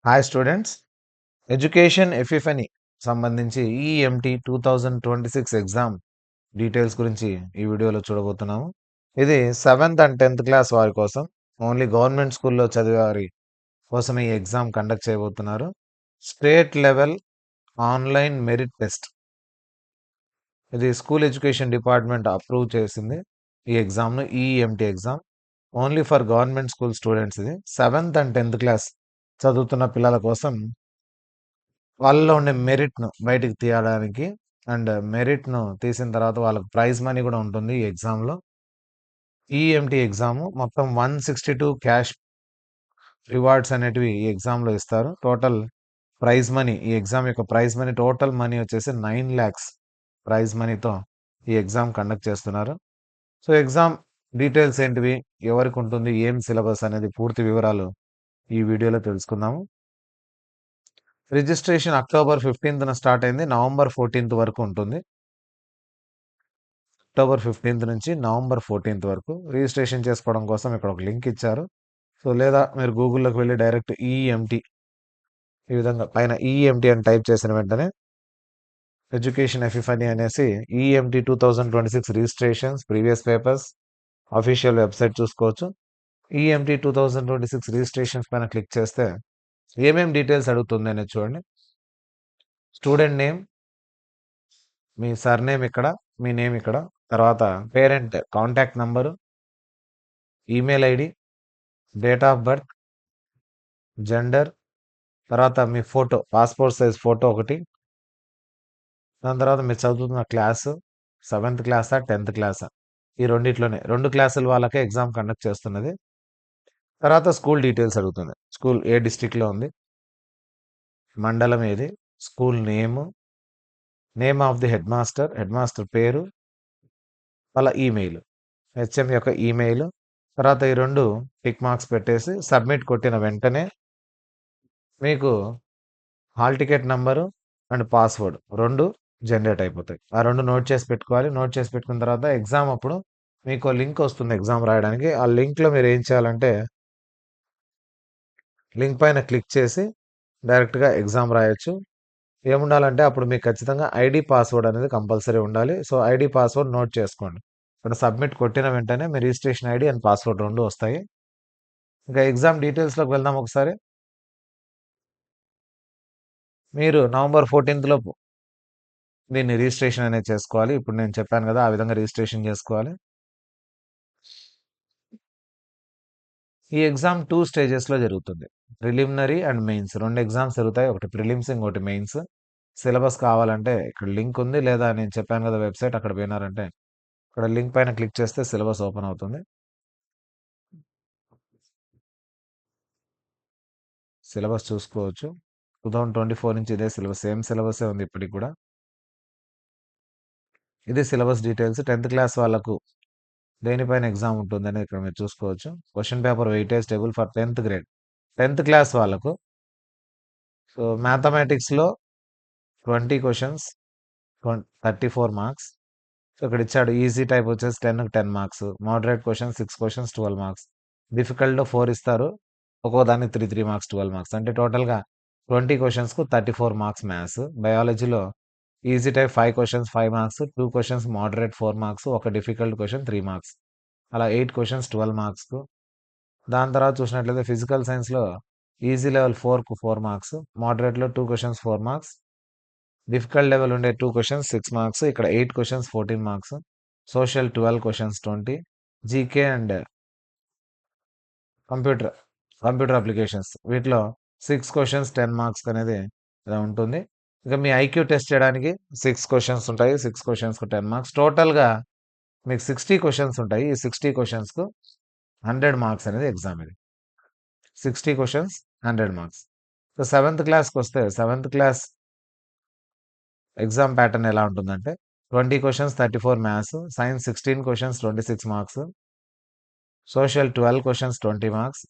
Hi students. Education ఎఫిఫనీ సంబంధించి EMT 2026 exam details గురించి ఈ వీడియోలో చూడబోతున్నాము. ఇది 7th అండ్ 10th క్లాస్ వారి కోసం, ఓన్లీ గవర్నమెంట్ స్కూల్‌లో చదివే వారి కోసం ఈ ఎగ్జామ్ కండక్ట్ చేయబోతున్నారు. State level online merit test. ఇది స్కూల్ ఎడ్యుకేషన్ డిపార్ట్మెంట్ అప్రూవ్ చేసింది ఈ ఎగ్జామ్‌ను. EMT exam only for government school students. ఇది 7th అండ్ 10th క్లాస్ చదువుతున్న పిల్లల కోసం వాళ్ళలో ఉండే మెరిట్‌ను బయటికి తీయడానికి, అండ్ మెరిట్‌ను తీసిన తర్వాత వాళ్ళకి ప్రైజ్ మనీ కూడా ఉంటుంది ఈ ఎగ్జామ్‌లో. ఈఎంటీ ఎగ్జామ్ మొత్తం 162 క్యాష్ రివార్డ్స్ అనేటివి ఈ ఎగ్జామ్‌లో ఇస్తారు. టోటల్ ప్రైజ్ మనీ, ఈ ఎగ్జామ్ యొక్క ప్రైజ్ మనీ, టోటల్ మనీ వచ్చేసి 9 లాక్స్ ప్రైజ్ మనీతో ఈ ఎగ్జామ్ కండక్ట్ చేస్తున్నారు. సో, ఎగ్జామ్ డీటెయిల్స్ ఏంటివి? ఎవరికి ఉంటుంది? ఏం సిలబస్ అనేది పూర్తి వివరాలు ఈ వీడియోలో తెలుసుకుందాము. రిజిస్ట్రేషన్ అక్టోబర్ 15న స్టార్ట్ అయింది. నవంబర్ 14th వరకు ఉంటుంది. అక్టోబర్ 15th నుంచి నవంబర్ 14th వరకు రిజిస్ట్రేషన్ చేసుకోవడం కోసం ఇక్కడ ఒక లింక్ ఇచ్చారు. సో, లేదా మీరు గూగుల్‌లోకి వెళ్లి డైరెక్ట్ ఈఎంటీ ఈ విధంగా పైన ఈఎంటీ అని టైప్ చేసిన వెంటనే ఎడ్యుకేషన్ ఎఫిఫనీ అనేసి EMT 2026 registrations, previous papers, official website చూసుకోవచ్చు. ఈఎంటీ 2026 రిజిస్ట్రేషన్స్ పైన క్లిక్ చేస్తే ఏమేం డీటెయిల్స్ అడుగుతుంది అనేది చూడండి. స్టూడెంట్ నేమ్, మీ సర్‌నేమ్ ఇక్కడ, మీ నేమ్ ఇక్కడ, తర్వాత parent contact number, email ID, date of birth, gender, తర్వాత మీ ఫోటో, పాస్‌పోర్ట్ సైజ్ ఫోటో ఒకటి. దాని తర్వాత మీరు చదువుతున్న క్లాసు 7th క్లాసా? 10th క్లాసా? ఈ రెండిట్లోనే 2 క్లాసుల వాళ్ళకే ఎగ్జామ్ కండక్ట్ చేస్తున్నది. తర్వాత స్కూల్ డీటెయిల్స్ అడుగుతుంది. స్కూల్ ఏ డిస్ట్రిక్ట్‌లో ఉంది? మండలం ఏది? School name, name of the head master, head master పేరు, వాళ్ళ ఈమెయిల్, హెచ్ఎం యొక్క ఈమెయిల్. తర్వాత ఈ 2 టిక్ మార్క్స్ పెట్టేసి సబ్మిట్ కొట్టిన వెంటనే మీకు hall ticket number and password 2 generate అయిపోతాయి. ఆ 2 నోట్ చేసి పెట్టుకోవాలి. నోట్ చేసి పెట్టుకున్న తర్వాత ఎగ్జామ్ అప్పుడు మీకో లింక్ వస్తుంది ఎగ్జామ్ రాయడానికి. ఆ లింక్‌లో మీరేం చేయాలంటే లింక్ పైన క్లిక్ చేసి డైరెక్ట్‌గా ఎగ్జామ్ రాయొచ్చు. ఏముండాలంటే అప్పుడు మీకు ఖచ్చితంగా ఐడీ పాస్వర్డ్ అనేది కంపల్సరీ ఉండాలి. సో, ఐడీ పాస్వర్డ్ నోట్ చేసుకోండి. ఇక్కడ సబ్మిట్ కొట్టిన వెంటనే మీ రిజిస్ట్రేషన్ ఐడీ అండ్ పాస్వర్డ్ 2 వస్తాయి. ఇంకా ఎగ్జామ్ డీటెయిల్స్‌లోకి వెళ్దాం ఒకసారి. మీరు నవంబర్ 14th లోపు దీన్ని రిజిస్ట్రేషన్ అనేది చేసుకోవాలి. ఇప్పుడు నేను చెప్పాను కదా! ఆ విధంగా రిజిస్ట్రేషన్ చేసుకోవాలి. ఈ ఎగ్జామ్ 2 స్టేజెస్‌లో జరుగుతుంది. ప్రిలిమినరీ అండ్ మెయిన్స్ 2 ఎగ్జామ్స్ జరుగుతాయి. ఒకటి ప్రిలిమ్స్, ఇంకోటి మెయిన్స్. సిలబస్ కావాలంటే ఇక్కడ లింక్ ఉంది. లేదా నేను చెప్పాను కదా! వెబ్‌సైట్ అక్కడ పోయినారంటే ఇక్కడ లింక్ పైన క్లిక్ చేస్తే సిలబస్ ఓపెన్ అవుతుంది. సిలబస్ చూసుకోవచ్చు. 2024 నుంచి ఇదే సిలబస్, సేమ్ సిలబసే ఉంది ఇప్పటికి కూడా. ఇది సిలబస్ డీటెయిల్స్. 10th క్లాస్ వాళ్ళకు దేనిపైన ఎగ్జామ్ ఉంటుందని ఇక్కడ మీరు చూసుకోవచ్చు. Question paper weightage table for 10th గ్రేడ్. 10th క్లాస్ వాళ్ళకు సో, మ్యాథమెటిక్స్‌లో 20 క్వెషన్స్ 34 మార్క్స్. సో, ఇక్కడ ఇచ్చాడు ఈజీ టైప్ వచ్చేసి 10కి 10 marks. Moderate questions 6 questions 12 marks. డిఫికల్ట్‌లో 4 ఇస్తారు. ఒక్కో దానికి 3 మార్క్స్ 12 మార్క్స్. అంటే టోటల్‌గా 20 క్వెషన్స్‌కు 34 మార్క్స్ మ్యాథ్స్. బయాలజీలో easy type 5 questions 5 marks, 2 questions moderate 4 marks, ఒక డిఫికల్ట్ క్వెషన్ 3 మార్క్స్. అలా 8 క్వెషన్స్ 12 మార్క్స్‌కు. దాని తర్వాత చూసినట్లయితే ఫిజికల్ సైన్స్‌లో ఈజీ లెవెల్ 4కు 4 మార్క్స్, మోడరేట్‌లో 2 క్వెషన్స్ 4 మార్క్స్, డిఫికల్ట్ లెవెల్ ఉండే 2 క్వెషన్స్ 6 మార్క్స్, ఇక్కడ 8 questions 14 marks, social 12 questions 20, GK and computer computer applications వీటిలో 6 క్వెషన్స్ 10 మార్క్స్ అనేది ఇలా ఉంటుంది. ఇక మీ ఐక్యూ టెస్ట్ చేయడానికి 6 క్వెషన్స్ ఉంటాయి. 6 క్వెషన్స్‌కు 10 మార్క్స్. టోటల్‌గా మీకు 60 క్వెషన్స్ ఉంటాయి. ఈ 60 క్వెషన్స్‌కు 100 మార్క్స్ అనేది ఎగ్జామ్ ఇది. 60 క్వెషన్స్ 100 మార్క్స్. సో, 7th క్లాస్‌కొస్తే 7th క్లాస్ ఎగ్జామ్ ప్యాటర్న్ ఎలా ఉంటుందంటే 20 questions 34 maths, science 16 questions 26 marks, social 12 questions 20 marks,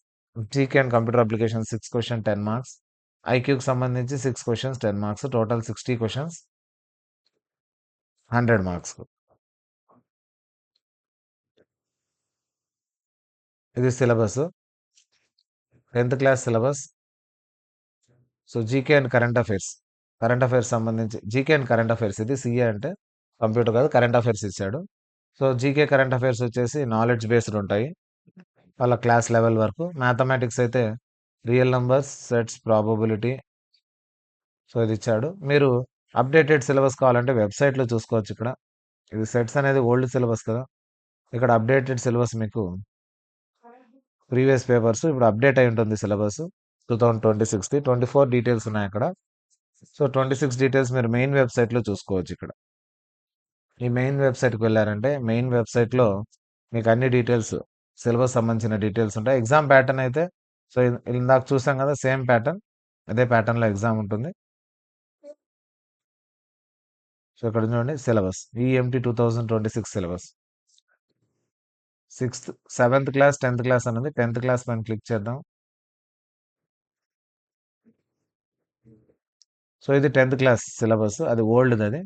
GK and computer application 6 question 10 marks, ఐక్యూకి సంబంధించి 6 questions 10 marks, total 60 questions 100 marks. ఇది syllabus. 10th class syllabus. So GK and current affairs సంబంధించి GK and current affairs, ఇది CA అంటే computer కాదు, current affairs ఇచ్చాడు. So GK current affairs వచ్చేసి knowledge based ఉంటాయి వాళ్ళ క్లాస్ లెవెల్ వరకు. మ్యాథమెటిక్స్ అయితే real numbers, sets, probability, so ఇది ఇచ్చాడు. మీరు అప్డేటెడ్ సిలబస్ కావాలంటే వెబ్సైట్లో చూసుకోవచ్చు. ఇక్కడ ఇది సెట్స్ అనేది ఓల్డ్ సిలబస్ కదా, ఇక్కడ అప్డేటెడ్ సిలబస్ మీకు ప్రీవియస్ పేపర్స్ ఇప్పుడు అప్డేట్ అయి ఉంటుంది సిలబస్ 2026ది. 24 డీటెయిల్స్ ఉన్నాయి అక్కడ. సో 26 డీటెయిల్స్ మీరు మెయిన్ వెబ్సైట్లో చూసుకోవచ్చు. ఇక్కడ ఈ మెయిన్ వెబ్సైట్కి వెళ్ళారంటే మెయిన్ వెబ్సైట్లో మీకు అన్ని డీటెయిల్స్, సిలబస్ సంబంధించిన డీటెయిల్స్ ఉంటాయి. ఎగ్జామ్ ప్యాటర్న్ అయితే సో ఇందాక చూసాం కదా, సేమ్ ప్యాటర్న్, అదే ప్యాటర్న్లో ఎగ్జామ్ ఉంటుంది. సో ఇక్కడ చూడండి syllabus, EMT 2026 syllabus. 6th 7th class 10th class అనేది 10th క్లాస్ పైన క్లిక్ చేద్దాం. సో ఇది 10th క్లాస్ సిలబస్, అది ఓల్డ్ అది.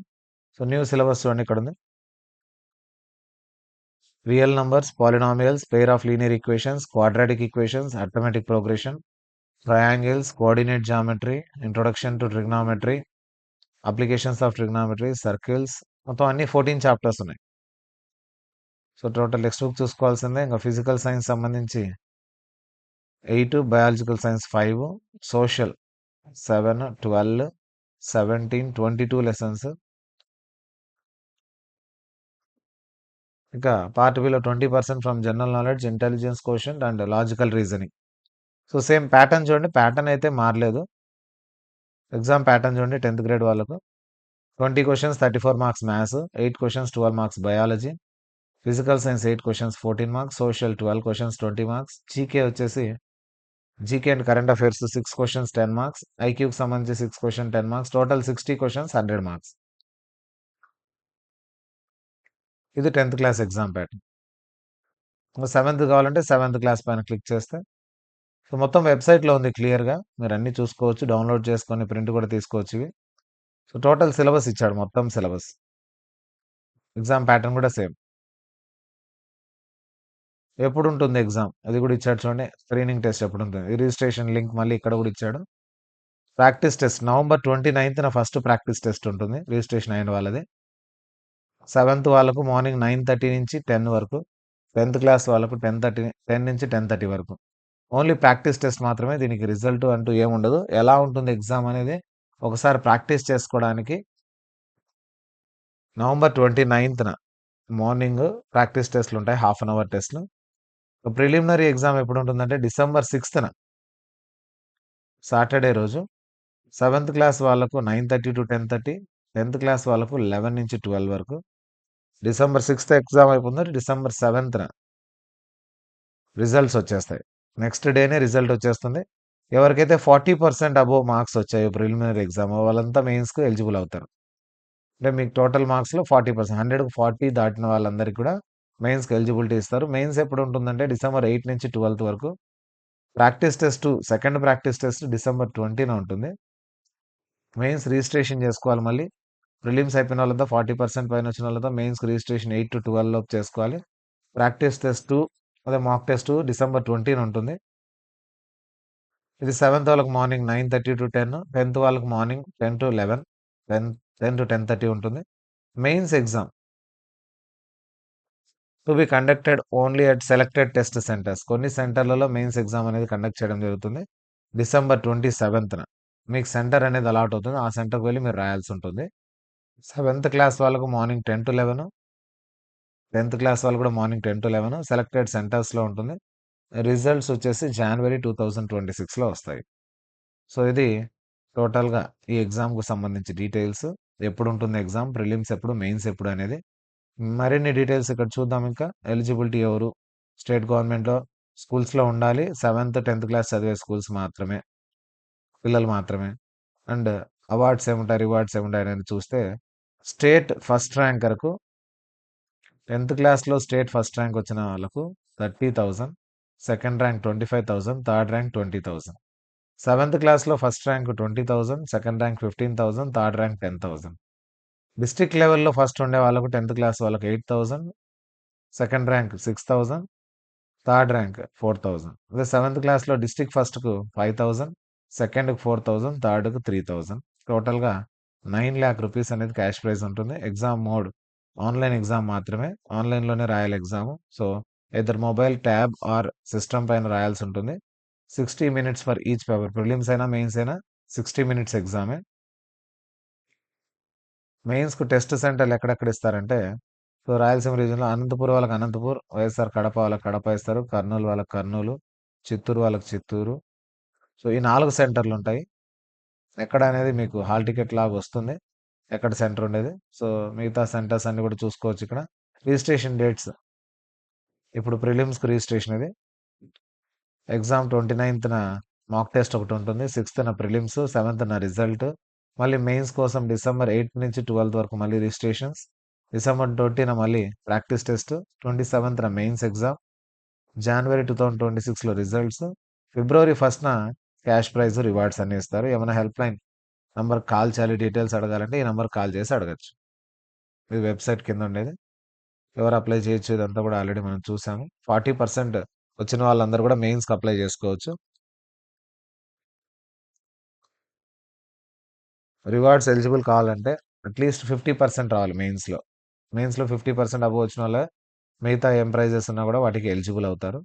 సో న్యూ సిలబస్ చూడండి ఇక్కడ ఉంది. Real numbers, polynomials, pair of linear equations, quadratic equations, arithmetic progression, triangles, coordinate geometry, introduction to trigonometry, applications of trigonometry, circles, మొత్తం అన్ని 14 చాప్టర్స్ ఉన్నాయి. సో టోటల్ టెక్స్ట్ బుక్ చూసుకోవాల్సిందే. ఇంకా ఫిజికల్ సైన్స్ సంబంధించి 8, biological science 5, social 7, 12, 17, 22 lessons. ఇంకా part below 20% from general knowledge, intelligence question and logical reasoning. So same pattern చూడండి, pattern అయితే మారలేదు. ఎగ్జామ్ ప్యాటర్న్ చూడండి 10th గ్రేడ్ వాళ్ళకు 20 questions 34 marks maths, 8 questions 12 marks biology, physical science 8 questions 14 marks, social 12 questions 20 marks, GK వచ్చేసి GK and current affairs 6 questions 10 marks, ఐక్యూకి సంబంధించి 6 question 10 marks, total 60 questions 100 marks. ఇది 10th class exam pattern. 7th కావాలంటే 7th class పైన click చేస్తే so మొత్తం వెబ్సైట్లో ఉంది క్లియర్గా, మీరు అన్ని చూసుకోవచ్చు, డౌన్లోడ్ చేసుకొని ప్రింట్ కూడా తీసుకోవచ్చు ఇవి. సో టోటల్ సిలబస్ ఇచ్చాడు, మొత్తం సిలబస్. ఎగ్జామ్ ప్యాటర్న్ కూడా సేమ్. ఎప్పుడు ఉంటుంది ఎగ్జామ్ అది కూడా ఇచ్చాడు చూడండి. స్క్రీనింగ్ టెస్ట్ ఎప్పుడు ఉంటుంది, రిజిస్ట్రేషన్ లింక్ మళ్ళీ ఇక్కడ కూడా ఇచ్చాడు. ప్రాక్టీస్ టెస్ట్ నవంబర్ 29న ఫస్ట్ ప్రాక్టీస్ టెస్ట్ ఉంటుంది రిజిస్ట్రేషన్ అయిన వాళ్ళది. 7th వాళ్ళకు మార్నింగ్ 9:30 నుంచి 10 వరకు, 10th క్లాస్ వాళ్ళకు 10 నుంచి 10:30 వరకు. ఓన్లీ ప్రాక్టీస్ టెస్ట్ మాత్రమే, దీనికి రిజల్ట్ అంటూ ఏముండదు. ఎలా ఉంటుంది ఎగ్జామ్ అనేది ఒకసారి ప్రాక్టీస్ చేసుకోవడానికి నవంబర్ 29న మార్నింగ్ ప్రాక్టీస్ టెస్ట్లు ఉంటాయి, హాఫ్ అన్ అవర్ టెస్ట్లు. ప్రిలిమినరీ ఎగ్జామ్ ఎప్పుడు ఉంటుందంటే డిసెంబర్ 6న సాటర్డే రోజు. 7th క్లాస్ వాళ్ళకు 9:30 to 10:30, 10th క్లాస్ వాళ్ళకు 11 నుంచి 12 వరకు. డిసెంబర్ 6th ఎగ్జామ్ అయిపోతుంది, డిసెంబర్ 7న రిజల్ట్స్ వచ్చేస్తాయి. నెక్స్ట్ డేనే రిజల్ట్ వచ్చేస్తుంది. ఎవరికైతే 40% అబోవ్ మార్క్స్ వచ్చాయో ప్రిలిమినరీ ఎగ్జామ్ వాళ్ళంతా మెయిన్స్కు ఎలిజిబుల్ అవుతారు. అంటే మీకు టోటల్ మార్క్స్లో 40%, 100కు 40 దాటిన వాళ్ళందరికీ కూడా మెయిన్స్కి ఎలిజిబిలిటీ ఇస్తారు. మెయిన్స్ ఎప్పుడు ఉంటుందంటే డిసెంబర్ 8 నుంచి 12 వరకు. Practice test, second practice test December 20న ఉంటుంది. మెయిన్స్ రిజిస్ట్రేషన్ చేసుకోవాలి మళ్ళీ. ప్రిలిమ్స్ అయిపోయిన వాళ్ళంతా 40% పైన వచ్చిన వాళ్ళంతా మెయిన్స్కి రిజిస్ట్రేషన్ 8 to 12 లోపు చేసుకోవాలి. ప్రాక్టీస్ టెస్ట్ అదే మాక్ టెస్ట్ డిసెంబర్ 20న ఉంటుంది. ఇది 7th వాళ్ళకి మార్నింగ్ 9:30 to 10, 10th వాళ్ళకి మార్నింగ్ 10 to 11, 10 to 10:30 ఉంటుంది. Mains exam to be conducted only at selected test centres. కొన్ని సెంటర్లలో మెయిన్స్ ఎగ్జామ్ అనేది కండక్ట్ చేయడం జరుగుతుంది. డిసెంబర్ 27న మీకు సెంటర్ అనేది అలాట్ అవుతుంది, ఆ సెంటర్కి వెళ్ళి మీరు రాయాల్సి ఉంటుంది. 7th క్లాస్ వాళ్ళకు మార్నింగ్ 10 to 11, 10th క్లాస్ వాళ్ళు కూడా మార్నింగ్ 10 to 11 సెలెక్టెడ్ సెంటర్స్లో ఉంటుంది. రిజల్ట్స్ వచ్చేసి జనవరి 2026లో వస్తాయి. సో ఇది టోటల్గా ఈ ఎగ్జామ్కు సంబంధించి డీటెయిల్స్. ఎప్పుడు ఉంటుంది ఎగ్జామ్, ప్రిలిమ్స్ ఎప్పుడు, మెయిన్స్ ఎప్పుడు అనేది. మరిన్ని డీటెయిల్స్ ఇక్కడ చూద్దాం. ఇంకా ఎలిజిబిలిటీ ఎవరు, స్టేట్ గవర్నమెంట్లో స్కూల్స్లో ఉండాలి, 7th 10th క్లాస్ చదివే స్కూల్స్ మాత్రమే, పిల్లలు మాత్రమే. అండ్ అవార్డ్స్ ఏముంటాయి, రివార్డ్స్ ఏముంటాయి అనేది చూస్తే స్టేట్ ఫస్ట్ ర్యాంకర్కు 10th క్లాస్లో స్టేట్ ఫస్ట్ ర్యాంక్ వచ్చిన వాళ్ళకు 30,000, second rank 25,000, third rank 20,000. 7th క్లాస్లో first rank 20,000, second rank 15,000, third rank 10,000. District లెవెల్లో ఫస్ట్ ఉండే వాళ్ళకు 10th క్లాస్ వాళ్ళకు 8,000, సెకండ్ ర్యాంక్ 6,000, థర్డ్ ర్యాంక్ 4,000. అదే 7th క్లాస్లో డిస్ట్రిక్ట్ ఫస్ట్కు 5,000, సెకండ్కి 4000, థర్డ్కి 3000, టోటల్గా 9 lakh రూపీస్ అనేది క్యాష్ ప్రైజ్ ఉంటుంది. ఎగ్జామ్ మోడ్ ఆన్లైన్ ఎగ్జామ్ మాత్రమే, ఆన్లైన్లోనే రాయాలి ఎగ్జామ్. సో ఇద్దరు మొబైల్ ట్యాబ్ ఆర్ సిస్టమ్ పైన రాయాల్సి ఉంటుంది. 60 minutes for each paper, prelims అయినా మెయిన్స్ అయినా 60 minutes ఎగ్జామే. మెయిన్స్కు టెస్ట్ సెంటర్లు ఎక్కడెక్కడ ఇస్తారంటే, సో రాయలసీమ రీజియన్లో అనంతపూర్ వాళ్ళకి అనంతపూర్, వైఎస్ఆర్ కడప వాళ్ళకి కడప ఇస్తారు, కర్నూలు వాళ్ళకి కర్నూలు, చిత్తూరు వాళ్ళకి చిత్తూరు. సో ఈ 4 సెంటర్లు ఉంటాయి. ఎక్కడ అనేది మీకు హాల్ టికెట్ లాగా వస్తుంది, ఎక్కడ సెంటర్ ఉండేది. సో మిగతా సెంటర్స్ అన్ని కూడా చూసుకోవచ్చు ఇక్కడ. రిజిస్ట్రేషన్ డేట్స్, ఇప్పుడు ప్రిలిమ్స్కి రిజిస్ట్రేషన్ ఇది. ఎగ్జామ్ 29న మాక్ టెస్ట్ ఒకటి ఉంటుంది, 6న ప్రిలిమ్స్, 7న రిజల్ట్. మళ్ళీ మెయిన్స్ కోసం డిసెంబర్ 8 నుంచి 12 వరకు మళ్ళీ రిజిస్ట్రేషన్స్. డిసెంబర్ 20న మళ్ళీ ప్రాక్టీస్ టెస్ట్, 27న మెయిన్స్ ఎగ్జామ్, జనవరి 2026లో రిజల్ట్స్, ఫిబ్రవరి 1న క్యాష్ ప్రైజ్ రివార్డ్స్ అన్ని ఇస్తారు. ఏమైనా హెల్ప్ లైన్ నంబర్ కాల్ చేయాలి, డీటెయిల్స్ అడగాలంటే ఈ నెంబర్ కాల్ చేసి అడగచ్చు. ఇది వెబ్సైట్ కింద ఉండేది. ఎవరు అప్లై చేయొచ్చు, ఇదంతా కూడా ఆల్రెడీ మనం చూసాము. 40% వచ్చిన వాళ్ళందరూ కూడా మెయిన్స్కి అప్లై చేసుకోవచ్చు. రివార్డ్స్ ఎలిజిబుల్ కావాలంటే అట్లీస్ట్ 50% రావాలి మెయిన్స్లో. మెయిన్స్లో 50% అబవ్ వచ్చిన వాళ్ళే మిగతా ఏం ప్రైజెస్ ఉన్నా కూడా వాటికి ఎలిజిబుల్ అవుతారు.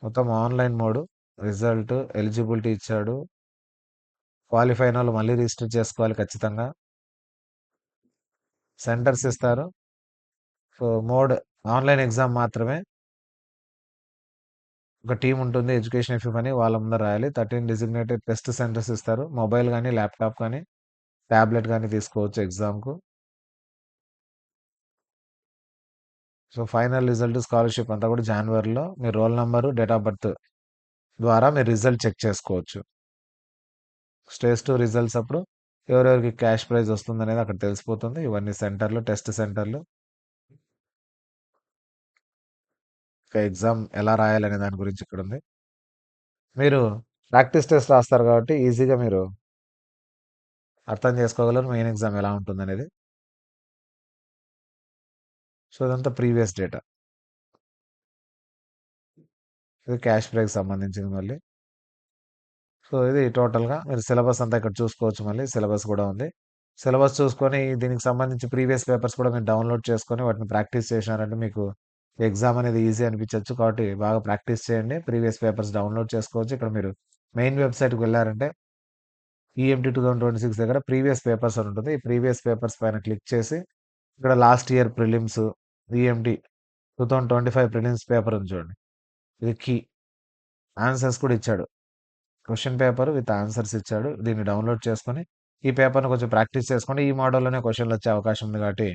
మొత్తం ఆన్లైన్ మోడ్, రిజల్ట్, ఎలిజిబిలిటీ ఇచ్చాడు. క్వాలిఫై అయిన వాళ్ళు మళ్ళీ రిజిస్టర్ చేసుకోవాలి ఖచ్చితంగా. సెంటర్స్ ఇస్తారు. సో మోడ్ ఆన్లైన్ ఎగ్జామ్ మాత్రమే. ఒక టీం ఉంటుంది, ఎడ్యుకేషన్ ఎఫ్ఎం అని, వాళ్ళ ముందర రాయాలి. 13 డిజిగ్నేటెడ్ టెస్ట్ సెంటర్స్ ఇస్తారు. మొబైల్ కానీ, ల్యాప్టాప్ కానీ, ట్యాబ్లెట్ కానీ తీసుకోవచ్చు ఎగ్జామ్కు. సో ఫైనల్ రిజల్ట్, స్కాలర్షిప్ అంతా కూడా జనవరిలో మీ roll number, date of birth ద్వారా మీరు రిజల్ట్ చెక్ చేసుకోవచ్చు. స్టేజ్ 2 రిజల్ట్స్ అప్పుడు ఎవరెవరికి క్యాష్ ప్రైజ్ వస్తుంది అనేది అక్కడ తెలిసిపోతుంది. ఇవన్నీ సెంటర్లు, టెస్ట్ సెంటర్లు. ఎగ్జామ్ ఎలా రాయాలనే దాని గురించి ఇక్కడ ఉంది. మీరు ప్రాక్టీస్ టెస్ట్ రాస్తారు కాబట్టి ఈజీగా మీరు అర్థం చేసుకోగలరు మెయిన్ ఎగ్జామ్ ఎలా ఉంటుందనేది. సో ఇదంతా ప్రీవియస్ డేటా. ఇది క్యాష్ ప్రైజ్ సంబంధించింది మళ్ళీ. సో ఇది టోటల్గా మీరు సిలబస్ అంతా ఇక్కడ చూసుకోవచ్చు. మళ్ళీ సిలబస్ కూడా ఉంది. సిలబస్ చూసుకొని దీనికి సంబంధించి ప్రీవియస్ పేపర్స్ కూడా మీరు డౌన్లోడ్ చేసుకొని వాటిని ప్రాక్టీస్ చేసినారంటే మీకు ఎగ్జామ్ అనేది ఈజీ అనిపించవచ్చు. కాబట్టి బాగా ప్రాక్టీస్ చేయండి. ప్రీవియస్ పేపర్స్ డౌన్లోడ్ చేసుకోవచ్చు. ఇక్కడ మీరు మెయిన్ వెబ్సైట్కి వెళ్ళారంటే ఈఎంటీ 2026 దగ్గర ప్రీవియస్ పేపర్స్ అని ఉంటుంది. ఈ ప్రీవియస్ పేపర్స్ పైన క్లిక్ చేసి ఇక్కడ last year prelims, EMT 2025 prelims paper ఉంది చూడండి. ఇది కీ ఆన్సర్స్ కూడా ఇచ్చాడు. క్వశ్చన్ పేపర్ విత్ ఆన్సర్స్ ఇచ్చాడు. దీన్ని డౌన్లోడ్ చేసుకొని ఈ పేపర్‌ని కొంచెం ప్రాక్టీస్ చేసుకోండి. ఈ మోడల్‌లోనే క్వశ్చన్‌లు వచ్చే అవకాశం ఉంది కాబట్టి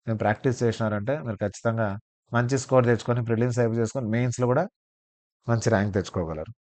మీరు ప్రాక్టీస్ చేసినారంటే మీరు ఖచ్చితంగా మంచి స్కోర్ తెచ్చుకొని ప్రిలిమ్స్ అయిపోయి చేసుకొని మెయిన్స్‌లో కూడా మంచి ర్యాంక్ తెచ్చుకోగలరు.